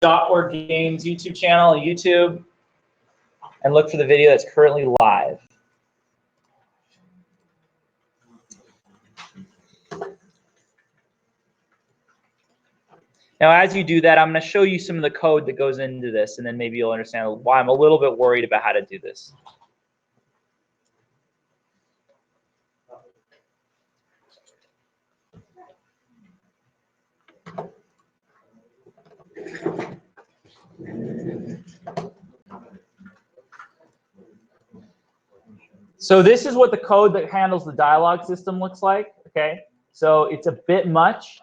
.org Games YouTube channel, YouTube, and look for the video that's currently live. Now, as you do that, I'm going to show you some of the code that goes into this, and then maybe you'll understand why I'm a little bit worried about how to do this. So this is what the code that handles the dialogue system looks like, okay? So it's a bit much.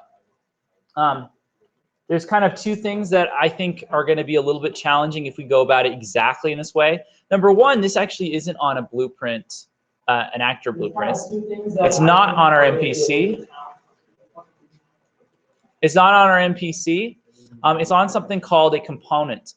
There's kind of two things that I think are going to be a little bit challenging if we go about it exactly in this way. Number one, this actually isn't on a blueprint, an actor blueprint. It's not on our NPC. It's not on our NPC. It's on something called a component.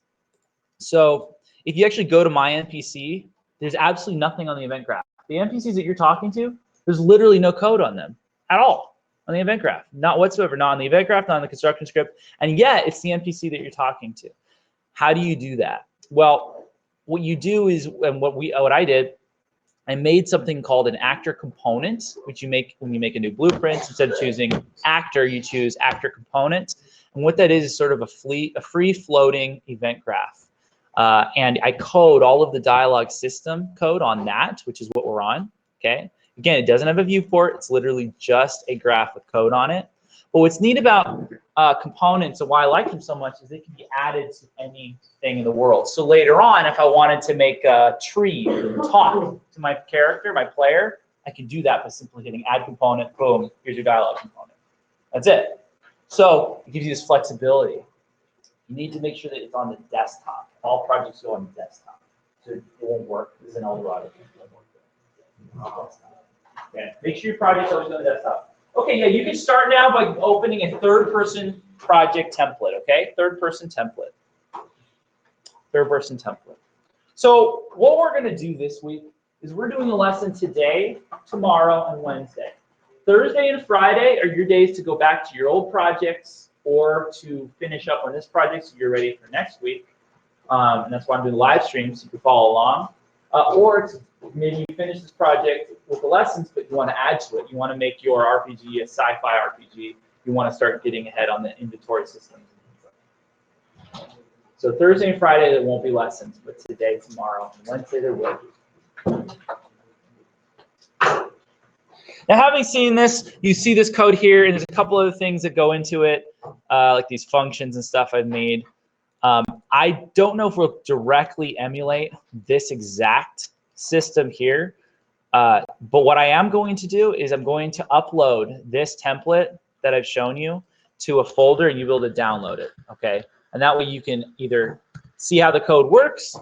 So if you actually go to my NPC, there's absolutely nothing on the event graph. The NPCs that you're talking to, there's literally no code on them at all on the event graph. Not whatsoever, not on the event graph, not on the construction script, and yet it's the NPC that you're talking to. How do you do that? Well, what you do is, and what I did, I made something called an actor component, which you make when you make a new blueprint. Instead of choosing actor, you choose actor component. And what that is sort of a free-floating event graph. And I code all of the dialogue system code on that, which is what we're on, okay? Again, it doesn't have a viewport. It's literally just a graph with code on it. But what's neat about components and why I like them so much is they can be added to anything in the world. So later on, if I wanted to make a tree talk to my character, my player, I can do that by simply hitting add component, boom, here's your dialogue component. That's it. So it gives you this flexibility. You need to make sure that it's on the desktop. All projects go on the desktop. So it won't work. This is an Eldorado. Okay. Make sure your project's always on the desktop. Okay, yeah, you can start now by opening a third-person project template, okay? Third-person template. Third-person template. So what we're going to do this week is we're doing a lesson today, tomorrow, and Wednesday. Thursday and Friday are your days to go back to your old projects or to finish up on this project so you're ready for next week. And that's why I'm doing live streams so you can follow along. Or maybe you finish this project with the lessons, but you want to add to it. You want to make your RPG a sci-fi RPG. You want to start getting ahead on the inventory systems. So Thursday and Friday, there won't be lessons, but today, tomorrow, and Wednesday, there will be. Now, having seen this, you see this code here, and there's a couple other things that go into it, like these functions and stuff I've made. I don't know if we'll directly emulate this exact system here, but what I am going to do is I'm going to upload this template that I've shown you to a folder, and you'll be able to download it, okay? And that way you can either see how the code works,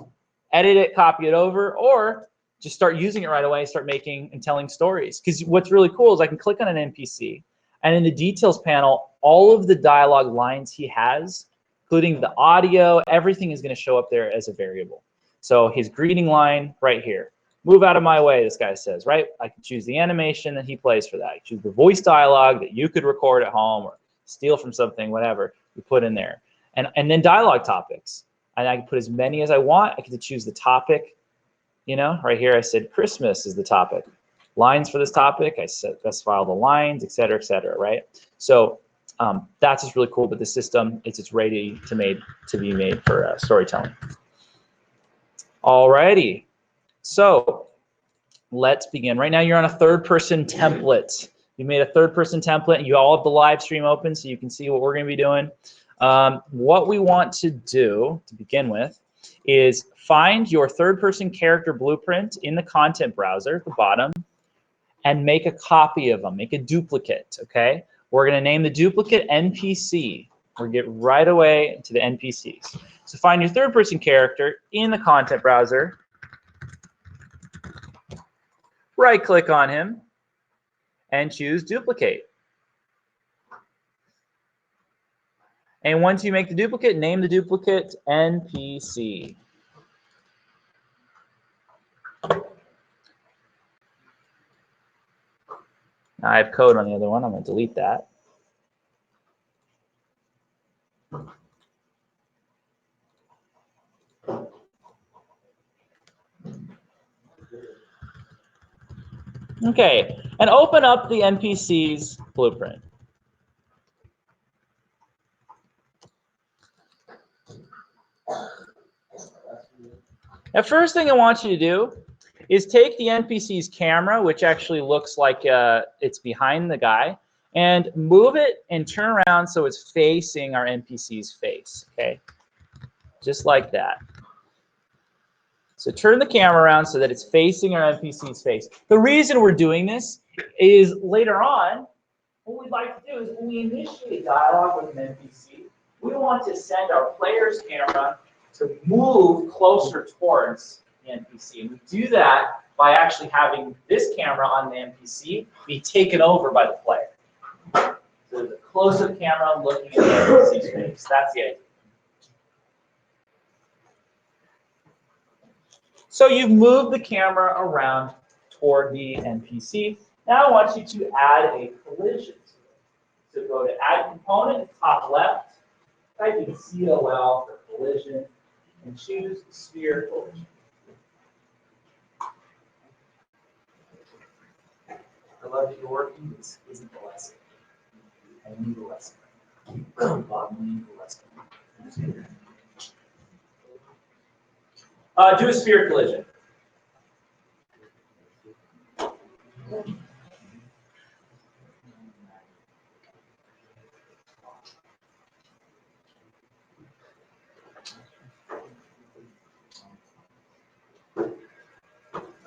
edit it, copy it over, or just start using it right away, start making and telling stories. Because what's really cool is I can click on an NPC, and in the details panel, all of the dialogue lines he has, including the audio, everything is going to show up there as a variable. So his greeting line right here. Move out of my way, this guy says, right? I can choose the animation that he plays for that. I can choose the voice dialogue that you could record at home or steal from something, whatever you put in there. And then dialogue topics. And I can put as many as I want. I get to choose the topic. You know, right here I said Christmas is the topic. Lines for this topic, I specify all the lines, et cetera, right? So that's just really cool, but the system it's ready to be made for storytelling. Alrighty, so let's begin. Right now you're on a third-person template. You made a third-person template, and you all have the live stream open, so you can see what we're going to be doing. What we want to do to begin with is find your third-person character blueprint in the content browser at the bottom, and make a copy of them. Make a duplicate. Okay. We're going to name the duplicate NPC. We're going to get right away to the NPCs. So find your third-person character in the content browser. Right-click on him and choose Duplicate. And once you make the duplicate, name the duplicate NPC. Now I have code on the other one. I'm going to delete that. Okay, and open up the Npcs Blueprint. Now, first thing I want you to do is take the NPC's camera, which actually looks like it's behind the guy, and move it and turn around so it's facing our NPC's face, okay? Just like that. So turn the camera around so that it's facing our NPC's face. The reason we're doing this is later on, what we'd like to do is when we initiate dialogue with an NPC, we want to send our player's camera to move closer towards the NPC. And we do that by actually having this camera on the NPC be taken over by the player. So the close-up camera looking at the NPC's face. That's the idea. So you've moved the camera around toward the NPC. Now I want you to add a collision to it. So go to Add Component, top left, type in COL for collision, and choose Sphere Collision. I love that you're working. This isn't the lesson. I need a lesson. Bob, we need a lesson. Do a sphere collision.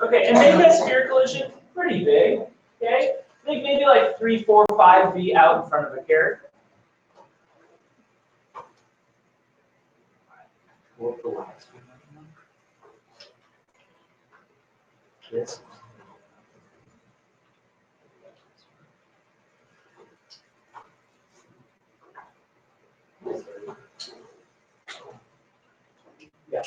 Okay, and make that sphere collision pretty big. Okay, think maybe like 3, 4, 5 feet out in front of the character. Yes. Yeah.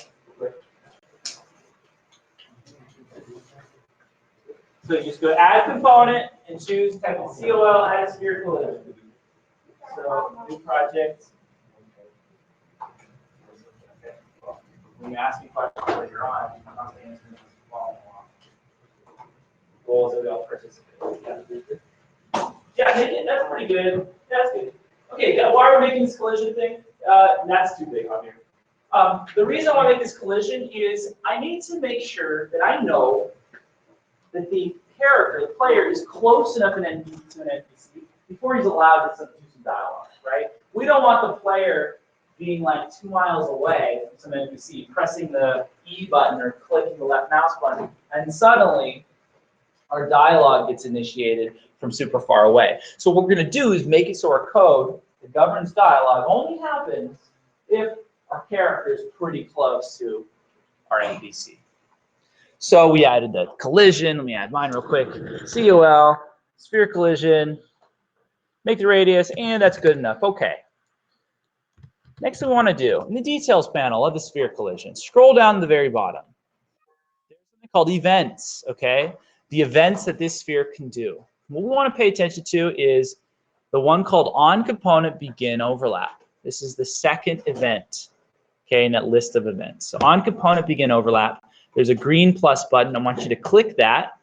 So you just go Add Component and choose type of COL, add a sphere collision. So new project. When you ask me questions later on, I'm not answering them follow along. Goals that we all participate. Yeah, that's pretty good. That's good. Okay, why are we making this collision thing? That's too big on here. The reason I want to make this collision is I need to make sure that I know that the character, the player, is close enough to an NPC before he's allowed to do some dialogue, right? We don't want the player being like 2 miles away from some NPC, pressing the E button or clicking the left mouse button, and suddenly our dialogue gets initiated from super far away. So what we're going to do is make it so our code that governs dialogue only happens if our character is pretty close to our NPC. So we added the collision. Let me add mine real quick. COL, sphere collision, make the radius, and that's good enough. Okay. Next thing we want to do, in the details panel of the sphere collision, scroll down to the very bottom. There's something called events, okay? The events that this sphere can do. What we want to pay attention to is the one called onComponentBeginOverlap. This is the second event, okay, in that list of events. So onComponentBeginOverlap, there's a green plus button. I want you to click that.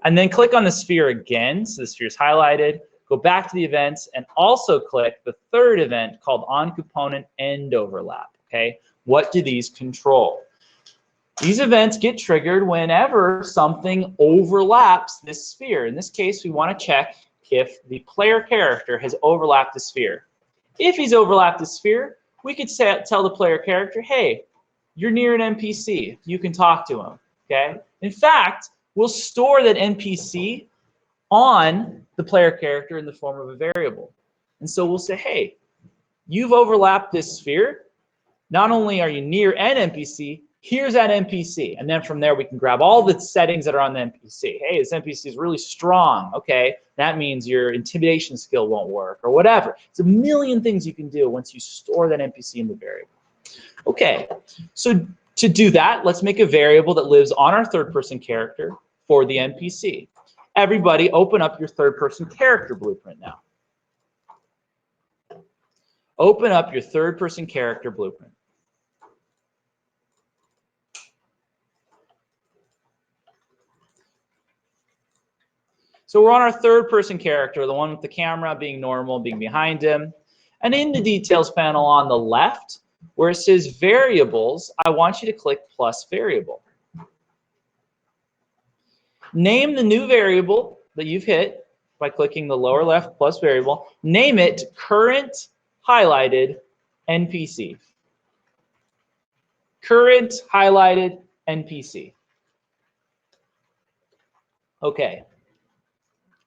And then click on the sphere again, so the sphere is highlighted. Go back to the events and also click the third event called onComponentEndOverlap, okay? What do these control? These events get triggered whenever something overlaps this sphere. In this case, we want to check if the player character has overlapped the sphere. If he's overlapped the sphere, we could tell the player character, hey, you're near an NPC. You can talk to him, okay? In fact, we'll store that NPC on the player character in the form of a variable. And so we'll say, hey, you've overlapped this sphere. Not only are you near an NPC, here's that NPC. And then from there, we can grab all the settings that are on the NPC. Hey, this NPC is really strong. Okay, that means your intimidation skill won't work or whatever. It's a million things you can do once you store that NPC in the variable. Okay, so to do that, let's make a variable that lives on our third-person character for the NPC. Everybody open up your third-person character blueprint now. Open up your third-person character blueprint. So we're on our third person character, the one with the camera being normal, being behind him. And in the details panel on the left, where it says variables, I want you to click plus variable. Name the new variable that you've hit by clicking the lower left plus variable. Name it current highlighted NPC. Current highlighted NPC. Okay.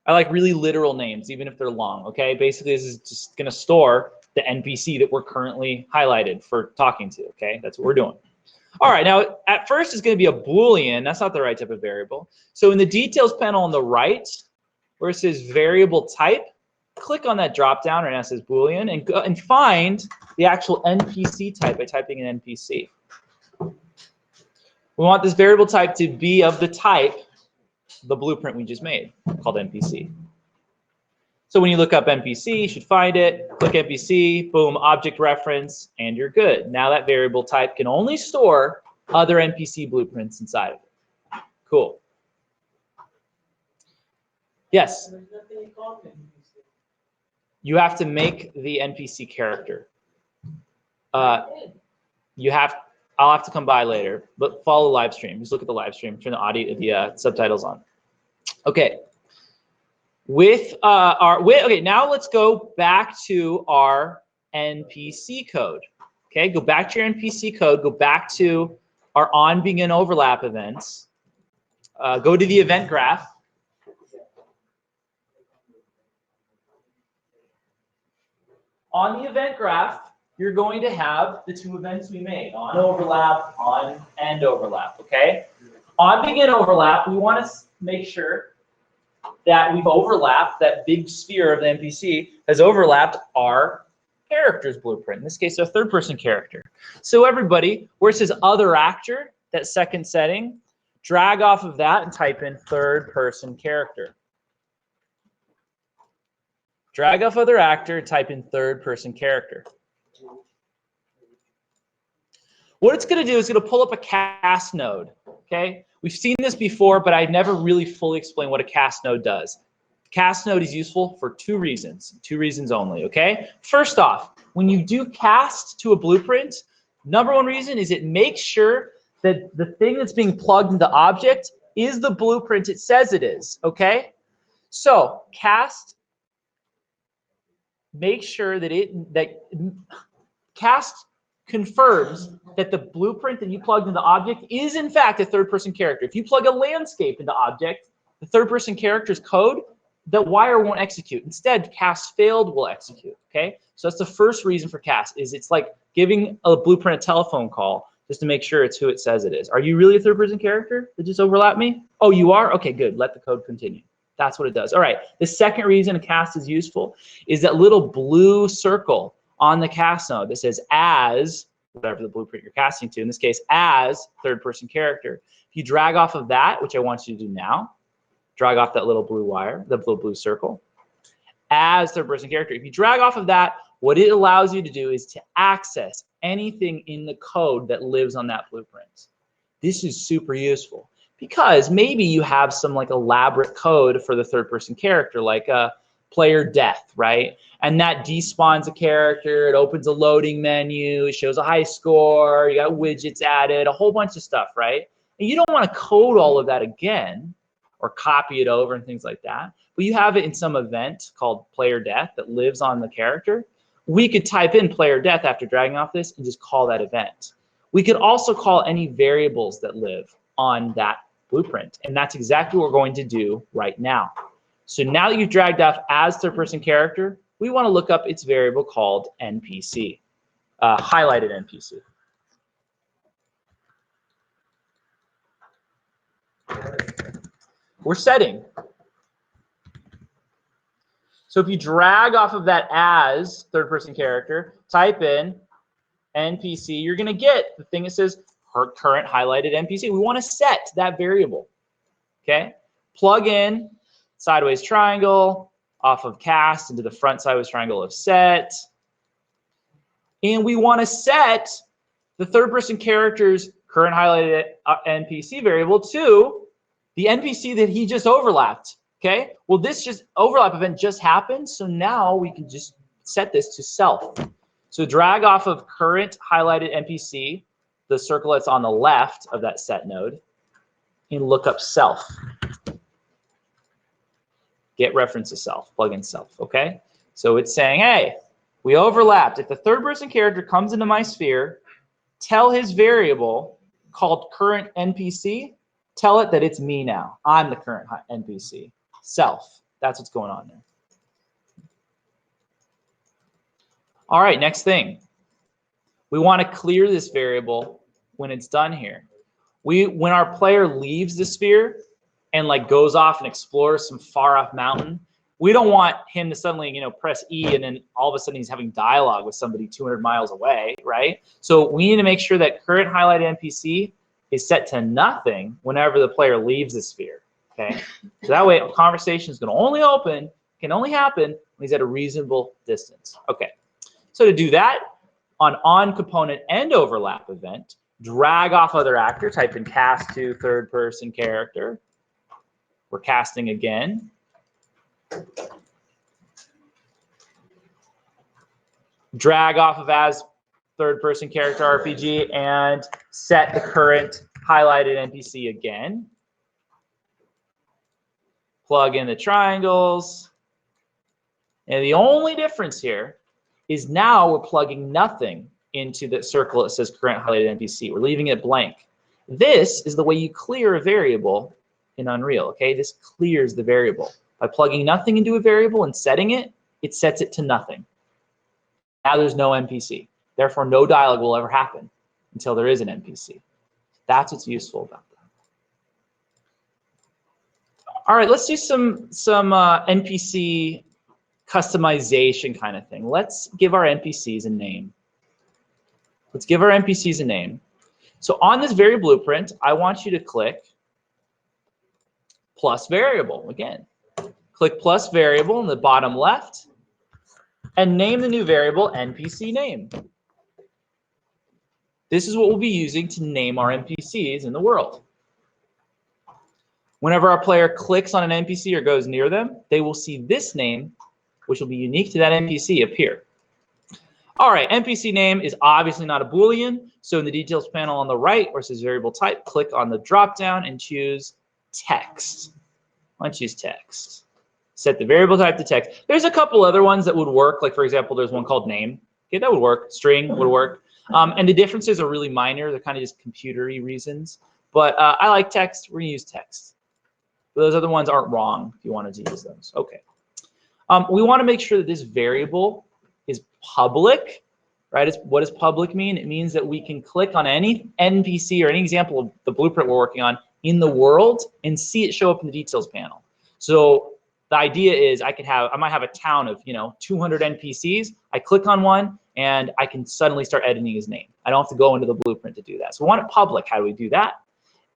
I like really literal names, even if they're long, okay? Basically, this is just going to store the NPC that we're currently highlighted for talking to, okay? That's what we're doing. All right, now, at first, it's going to be a Boolean. That's not the right type of variable. So in the details panel on the right, where it says variable type, click on that drop-down right now it says Boolean, and go and find the actual NPC type by typing in NPC. We want this variable type to be of the type, the blueprint we just made, called NPC. So when you look up NPC, you should find it, click NPC, boom, object reference, and you're good. Now that variable type can only store other NPC blueprints inside of it. Cool. Yes? You have to make the NPC character. I'll have to come by later, but follow the live stream. Just look at the live stream, turn the audio, the subtitles on. Okay. Okay, now let's go back to our NPC code. Okay, go back to your NPC code, go back to our on begin overlap events. Go to the event graph. On the event graph, you're going to have the two events we made, on overlap, on end overlap, okay? On begin overlap, we want to make sure that we've overlapped, that big sphere of the NPC has overlapped our character's blueprint. In this case, a third person character. So everybody, where it says other actor, that second setting, drag off of that and type in third person character. Drag off other actor, type in third person character. What it's going to do is going to pull up a cast node, okay? We've seen this before, but I've never really fully explained what a cast node does. Cast node is useful for two reasons only, okay? First off, when you do cast to a blueprint, number one reason is it makes sure that the thing that's being plugged into object is the blueprint it says it is, okay? So cast, make sure that cast confirms that the blueprint that you plugged into object is in fact a third person character. If you plug a landscape into object, the third person character's code, the wire won't execute. Instead, cast failed will execute, okay? So that's the first reason for cast, is it's like giving a blueprint a telephone call just to make sure it's who it says it is. Are you really a third person character that just overlapped me? Oh, you are? Okay, good, let the code continue. That's what it does. All right, the second reason a cast is useful is that little blue circle on the cast node that says as, whatever the blueprint you're casting to, in this case, as third person character. If you drag off of that, which I want you to do now, drag off that little blue wire, the little blue circle, as third person character. If you drag off of that, what it allows you to do is to access anything in the code that lives on that blueprint. This is super useful because maybe you have some like elaborate code for the third person character, like a player death, right? And that despawns a character, it opens a loading menu, it shows a high score, you got widgets added, a whole bunch of stuff, right? And you don't want to code all of that again or copy it over and things like that, but you have it in some event called player death that lives on the character. We could type in player death after dragging off this and just call that event. We could also call any variables that live on that blueprint, and that's exactly what we're going to do right now. So now that you've dragged off as third person character, we want to look up its variable called NPC, highlighted NPC. We're setting. So if you drag off of that as third person character, type in NPC, you're going to get the thing that says current highlighted NPC. We want to set that variable, okay? Plug in sideways triangle off of cast into the front sideways triangle of set. And we want to set the third person character's current highlighted NPC variable to the NPC that he just overlapped, Okay, well, this just overlap event just happened, so now we can just set this to self. So drag off of current highlighted NPC, the circle that's on the left of that set node, and look up self. Get reference to self, plug in self, okay? So it's saying, hey, we overlapped. If the third person character comes into my sphere, tell his variable called current NPC, tell it that it's me now. I'm the current NPC. Self. That's what's going on there. All right, next thing. We want to clear this variable when it's done here. When our player leaves the sphere and like goes off and explores some far off mountain, we don't want him to suddenly, press E and then all of a sudden he's having dialogue with somebody 200 miles away, right? So we need to make sure that current highlighted NPC is set to nothing whenever the player leaves the sphere, okay? So that way a conversation is going to can only happen when he's at a reasonable distance. Okay, so to do that, on component end overlap event, drag off other actor, type in cast to third person character. We're casting again. Drag off of as third person character RPG and set the current highlighted NPC again. Plug in the triangles. And the only difference here is now we're plugging nothing into the circle that says current highlighted NPC. We're leaving it blank. This is the way you clear a variable in Unreal, okay? This clears the variable. By plugging nothing into a variable and setting it, it sets it to nothing. Now there's no NPC. Therefore, no dialogue will ever happen until there is an NPC. That's what's useful about that. All right, let's do some NPC customization kind of thing. Let's give our NPCs a name. Let's give our NPCs a name. So on this very blueprint, I want you to click plus variable again. Click plus variable in the bottom left and name the new variable NPC name. This is what we'll be using to name our NPCs in the world. Whenever our player clicks on an NPC or goes near them, they will see this name, which will be unique to that NPC, appear. All right, NPC name is obviously not a Boolean, so in the details panel on the right where it says variable type, click on the drop down and choose text. I want to choose text. Set the variable type to text. There's a couple other ones that would work, like for example, there's one called name. Okay, that would work. String would work. And the differences are really minor. They're kind of just computer-y reasons. But I like text. We're going to use text. But those other ones aren't wrong if you wanted to use those. Okay. We want to make sure that this variable is public, right? What does public mean? It means that we can click on any NPC or any example of the blueprint we're working on in the world and see it show up in the details panel. So the idea is I might have a town of 200 NPCs. I click on one and I can suddenly start editing his name. I don't have to go into the blueprint to do that. So we want it public. How do we do that?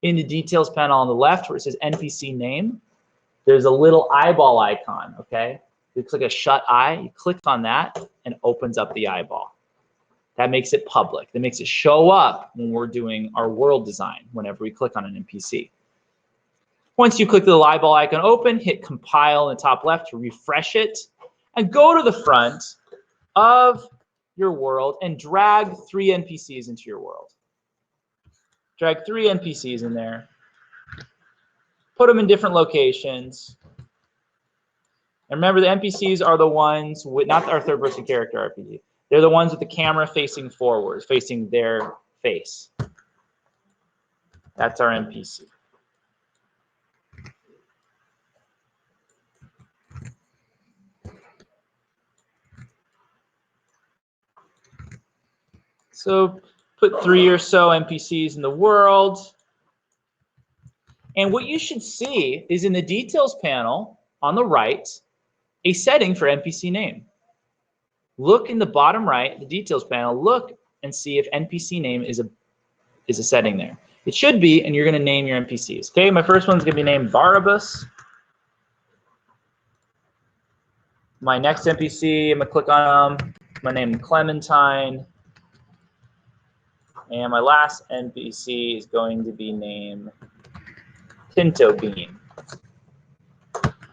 In the details panel on the left where it says NPC name, there's a little eyeball icon, okay? You click a shut eye, you click on that and it opens up the eyeball. That makes it public. That makes it show up when we're doing our world design whenever we click on an NPC. Once you click the little eyeball icon open, hit compile in the top left to refresh it and go to the front of your world and drag 3 NPCs into your world. Drag 3 NPCs in there. Put them in different locations. And remember, the NPCs are the ones with, not our third person character RPG. They're the ones with the camera facing forward, facing their face. That's our NPC. So put 3 or so NPCs in the world. And what you should see is in the details panel on the right, a setting for NPC name. Look in the bottom right, the details panel, look and see if NPC name is a setting there. It should be, and you're going to name your NPCs. Okay, my first one's going to be named Barabbas. My next NPC, I'm going to click on them. I'm going to name Clementine. And my last NPC is going to be named Pinto Bean.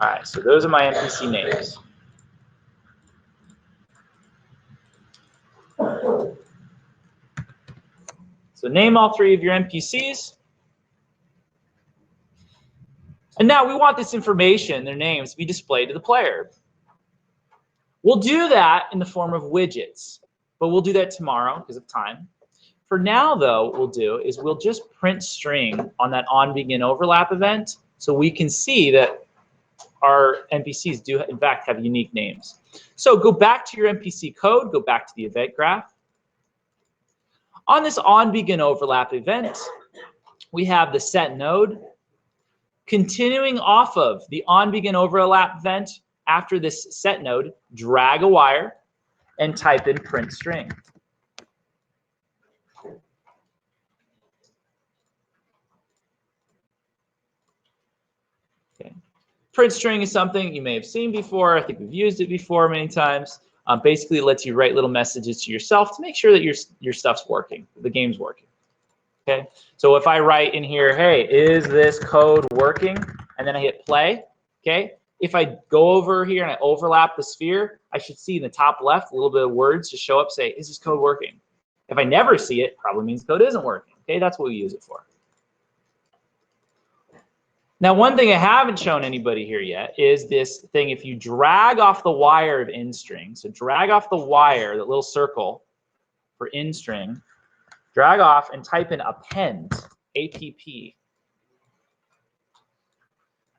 All right, so those are my NPC names. So name all 3 of your NPCs. And now we want this information, their names, to be displayed to the player. We'll do that in the form of widgets, but we'll do that tomorrow because of time. For now, though, what we'll do is we'll just print string on that onBeginOverlap event so we can see that our NPCs do, in fact, have unique names. So go back to your NPC code, go back to the event graph. On this onBeginOverlap event, we have the set node. Continuing off of the onBeginOverlap event, after this set node, drag a wire and type in print string. Okay. Print string is something you may have seen before. I think we've used it before many times. Basically, it lets you write little messages to yourself to make sure that your stuff's working, the game's working. Okay. So if I write in here, hey, is this code working? And then I hit play. Okay. If I go over here and I overlap the sphere, I should see in the top left a little bit of words to show up, say, is this code working? If I never see it, probably means code isn't working. Okay, that's what we use it for. Now, one thing I haven't shown anybody here yet is this thing. If you drag off the wire of inString, so drag off the wire, that little circle for inString, drag off and type in append, APP.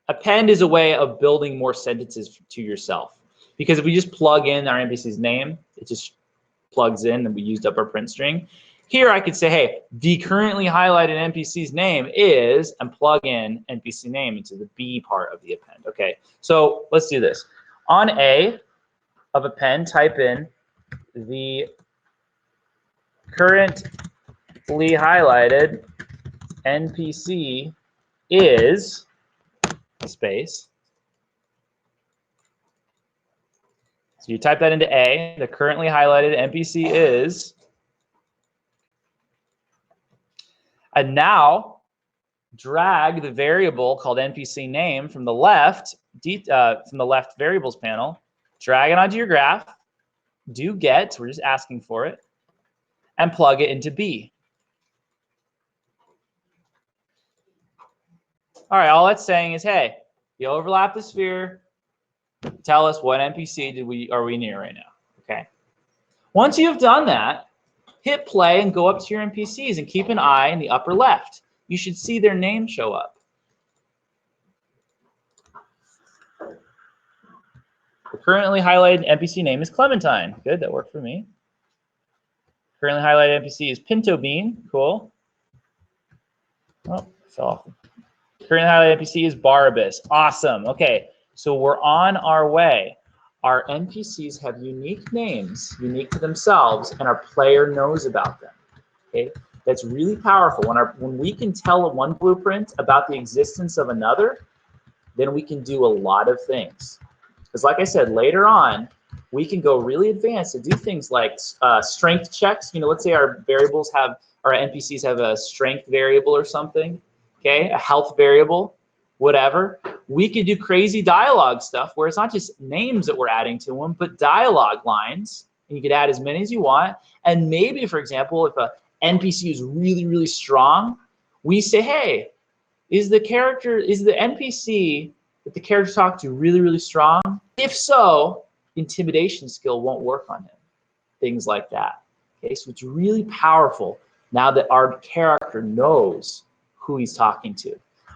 Append is a way of building more sentences to yourself. Because if we just plug in our NPC's name, it just plugs in and we used up our print string. Here I could say, hey, the currently highlighted NPC's name is, and plug in NPC name into the B part of the append. Okay, so let's do this. On A of append, type in the currently highlighted NPC is space. So you type that into A, the currently highlighted NPC is, and now drag the variable called NPC name from the left variables panel, drag it onto your graph, do get, we're just asking for it, and plug it into B. All right, all that's saying is, hey, you overlap the sphere, tell us what NPC are we near right now, okay? Once you've done that, hit play and go up to your NPCs and keep an eye in the upper left. You should see their name show up. The currently highlighted NPC name is Clementine. Good, that worked for me. Currently highlighted NPC is Pinto Bean. Cool. Oh, fell off. Currently highlighted NPC is Barabbas. Awesome. Okay, so we're on our way. Our NPCs have unique names, unique to themselves, and our player knows about them. Okay, that's really powerful. When we can tell one blueprint about the existence of another, then we can do a lot of things. Because like I said, later on, we can go really advanced and do things like strength checks. You know, let's say our NPCs have a strength variable or something. Okay, a health variable, whatever. We could do crazy dialogue stuff where it's not just names that we're adding to them, but dialogue lines. And you could add as many as you want. And maybe, for example, if a NPC is really, really strong, we say, hey, is the NPC that the character talked to really, really strong? If so, intimidation skill won't work on him. Things like that. Okay, so it's really powerful now that our character knows who he's talking to,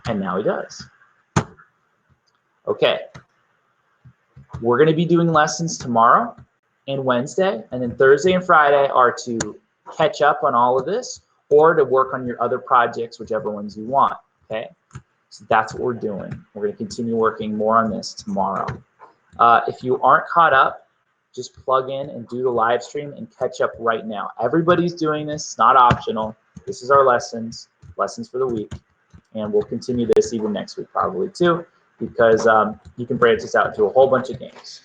and now he does. Okay, we're going to be doing lessons tomorrow and Wednesday, and then Thursday and Friday are to catch up on all of this or to work on your other projects, whichever ones you want. Okay, so that's what we're doing. We're going to continue working more on this tomorrow. If you aren't caught up, just plug in and do the live stream and catch up right now. Everybody's doing this. It's not optional. This is our lessons for the week, and we'll continue this even next week probably too, because you can branch this out to a whole bunch of games.